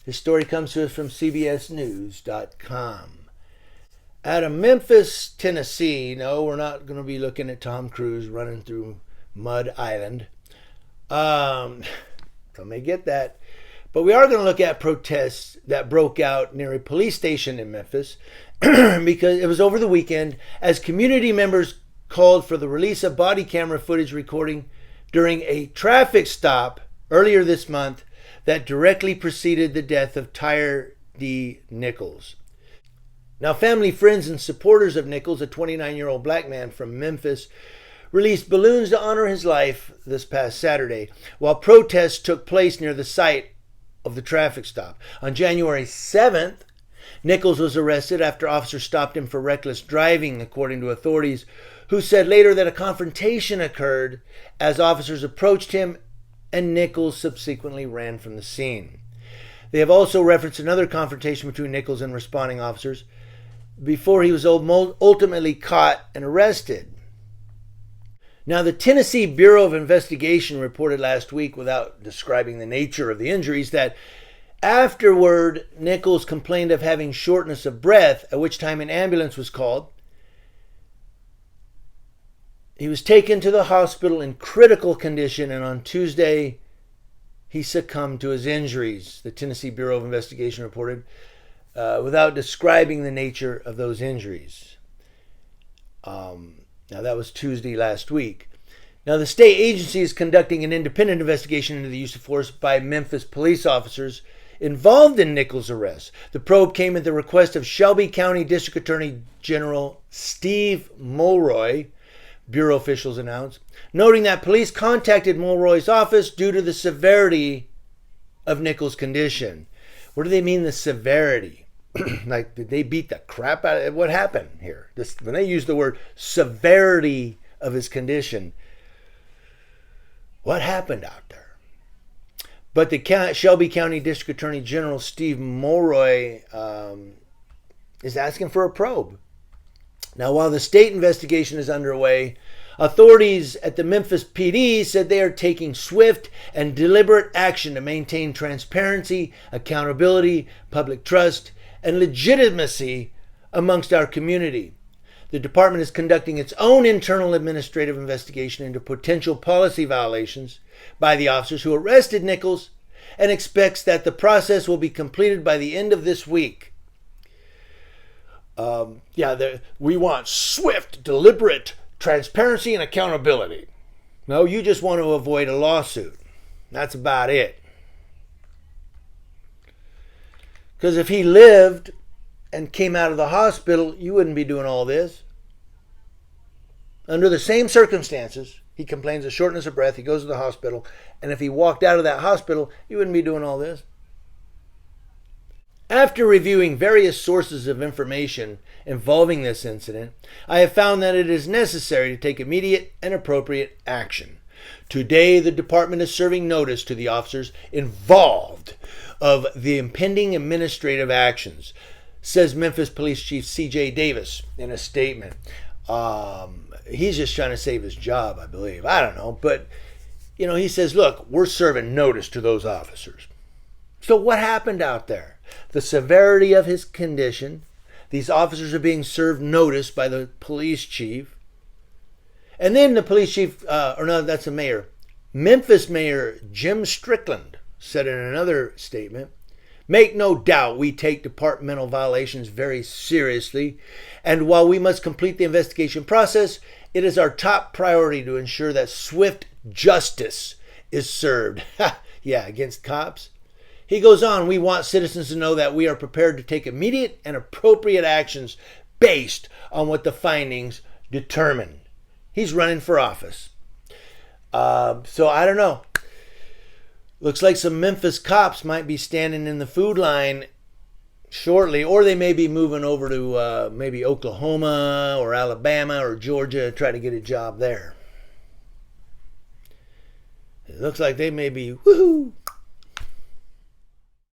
This story comes to us from CBSNews.com. Out of Memphis, Tennessee. No, we're not going to be looking at Tom Cruise running through Mud Island. Some may get that. But we are going to look at protests that broke out near a police station in Memphis because it was over the weekend as community members called for the release of body camera footage recording during a traffic stop earlier this month that directly preceded the death of Tyre D Nichols. Now, family, friends, and supporters of Nichols, a 29-year-old black man from Memphis, released balloons to honor his life this past Saturday, while protests took place near the site of the traffic stop. On January 7th, Nichols was arrested after officers stopped him for reckless driving, according to authorities, who said later that a confrontation occurred as officers approached him and Nichols subsequently ran from the scene. They have also referenced another confrontation between Nichols and responding officers before he was ultimately caught and arrested. Now, the Tennessee Bureau of Investigation reported last week, without describing the nature of the injuries, that afterward, Nichols complained of having shortness of breath, at which time an ambulance was called. He was taken to the hospital in critical condition, and on Tuesday, he succumbed to his injuries, the Tennessee Bureau of Investigation reported, without describing the nature of those injuries. Now, that was Tuesday last week. Now, the state agency is conducting an independent investigation into the use of force by Memphis police officers involved in Nichols' arrest. The probe came at the request of Shelby County District Attorney General Steve Mulroy, Bureau officials announced, noting that police contacted Mulroy's office due to the severity of Nichols' condition. What do they mean, the severity? Like, did they beat the crap out of it? What happened here? When they use the word severity of his condition, what happened out there? But the Shelby County District Attorney General Steve Mulroy is asking for a probe. Now, while the state investigation is underway, authorities at the Memphis PD said they are taking swift and deliberate action to maintain transparency, accountability, public trust, and legitimacy amongst our community. The department is conducting its own internal administrative investigation into potential policy violations by the officers who arrested Nichols and expects that the process will be completed by the end of this week. We want swift, deliberate transparency and accountability. No, you just want to avoid a lawsuit. That's about it. Because if he lived and came out of the hospital, you wouldn't be doing all this. Under the same circumstances, he complains of shortness of breath, he goes to the hospital, and if he walked out of that hospital, you wouldn't be doing all this. After reviewing various sources of information involving this incident, I have found that it is necessary to take immediate and appropriate action. Today, the department is serving notice to the officers involved of the impending administrative actions, says Memphis Police Chief C.J. Davis in a statement. He's just trying to save his job, I believe. I don't know. But, he says, look, we're serving notice to those officers. So what happened out there? The severity of his condition. These officers are being served notice by the police chief. And then the police chief, that's the mayor. Memphis Mayor Jim Strickland said in another statement, "Make no doubt we take departmental violations very seriously. And while we must complete the investigation process, it is our top priority to ensure that swift justice is served." Against cops. He goes on, "We want citizens to know that we are prepared to take immediate and appropriate actions based on what the findings determine." He's running for office. So I don't know. Looks like some Memphis cops might be standing in the food line shortly, or they may be moving over to maybe Oklahoma or Alabama or Georgia to try to get a job there. It looks like they may be, woohoo!